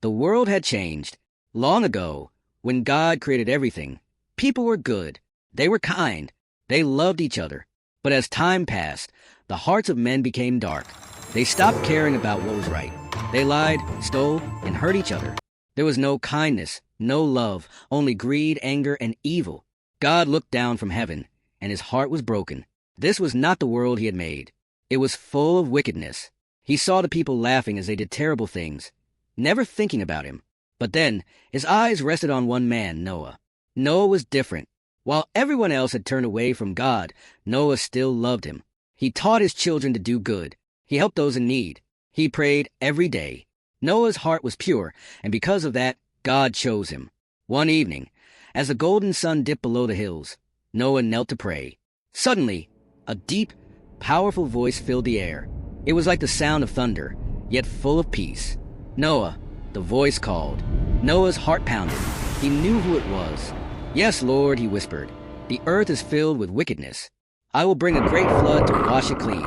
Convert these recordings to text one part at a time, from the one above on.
The world had changed. Long ago, when God created everything, people were good. They were kind. They loved each other. But as time passed, the hearts of men became dark. They stopped caring about what was right. They lied, stole, and hurt each other. There was no kindness, no love, only greed, anger, and evil. God looked down from heaven, and his heart was broken. This was not the world he had made. It was full of wickedness. He saw the people laughing as they did terrible things, never thinking about him. But then, his eyes rested on one man, Noah. Noah was different. While everyone else had turned away from God, Noah still loved him. He taught his children to do good. He helped those in need. He prayed every day. Noah's heart was pure, and because of that, God chose him. One evening, as the golden sun dipped below the hills, Noah knelt to pray. Suddenly, a deep, powerful voice filled the air. It was like the sound of thunder, yet full of peace. Noah, the voice called. Noah's heart pounded. He knew who it was. Yes, Lord, he whispered. The earth is filled with wickedness. I will bring a great flood to wash it clean.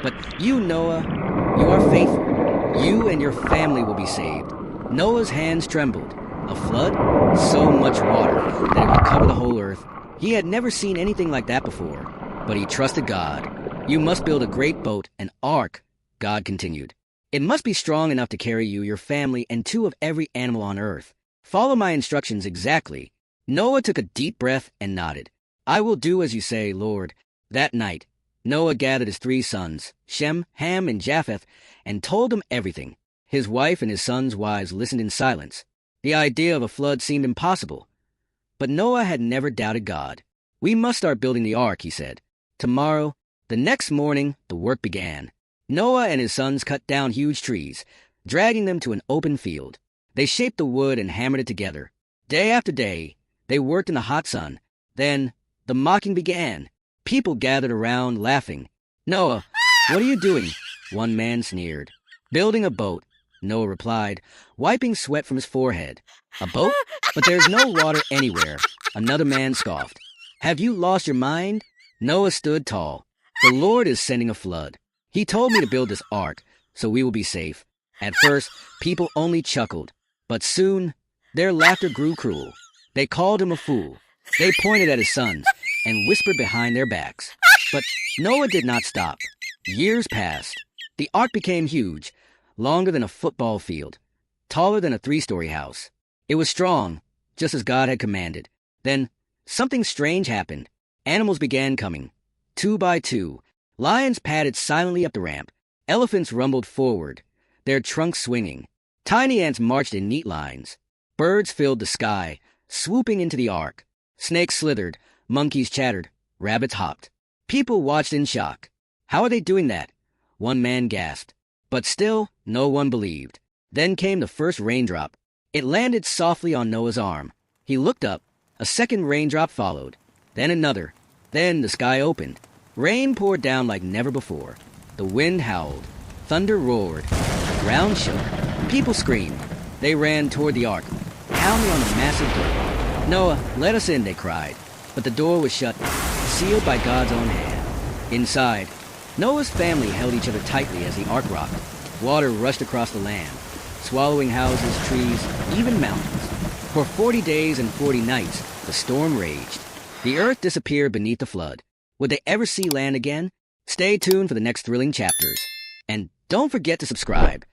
But you, Noah, you are faithful. You and your family will be saved. Noah's hands trembled. A flood? So much water that it would cover the whole earth. He had never seen anything like that before. But he trusted God. You must build a great boat, an ark, God continued. It must be strong enough to carry you, your family, and 2 of every animal on earth. Follow my instructions exactly. Noah took a deep breath and nodded. I will do as you say, Lord. That night, Noah gathered his 3 sons, Shem, Ham, and Japheth, and told them everything. His wife and his sons' wives listened in silence. The idea of a flood seemed impossible. But Noah had never doubted God. We must start building the ark, he said. Tomorrow, the next morning, the work began. Noah and his sons cut down huge trees, dragging them to an open field. They shaped the wood and hammered it together. Day after day, they worked in the hot sun. Then, the mocking began. People gathered around, laughing. Noah, what are you doing? One man sneered. Building a boat, Noah replied, wiping sweat from his forehead. A boat? But there's no water anywhere. Another man scoffed. Have you lost your mind? Noah stood tall. The Lord is sending a flood. He told me to build this ark, so we will be safe. At first, people only chuckled, but soon, their laughter grew cruel. They called him a fool. They pointed at his sons and whispered behind their backs. But Noah did not stop. Years passed. The ark became huge, longer than a football field, taller than a 3-story house. It was strong, just as God had commanded. Then, something strange happened. Animals began coming, 2 by 2. Lions padded silently up the ramp. Elephants rumbled forward, their trunks swinging. Tiny ants marched in neat lines. Birds filled the sky, swooping into the ark. Snakes slithered, monkeys chattered, rabbits hopped. People watched in shock. How are they doing that? One man gasped. But still, no one believed. Then came the first raindrop. It landed softly on Noah's arm. He looked up. A second raindrop followed. Then another. Then the sky opened. Rain poured down like never before. The wind howled. Thunder roared. The ground shook. People screamed. They ran toward the ark, pounding on the massive door. Noah, let us in, they cried. But the door was shut, sealed by God's own hand. Inside, Noah's family held each other tightly as the ark rocked. Water rushed across the land, swallowing houses, trees, even mountains. For 40 days and 40 nights, the storm raged. The earth disappeared beneath the flood. Would they ever see land again? Stay tuned for the next thrilling chapters. And don't forget to subscribe.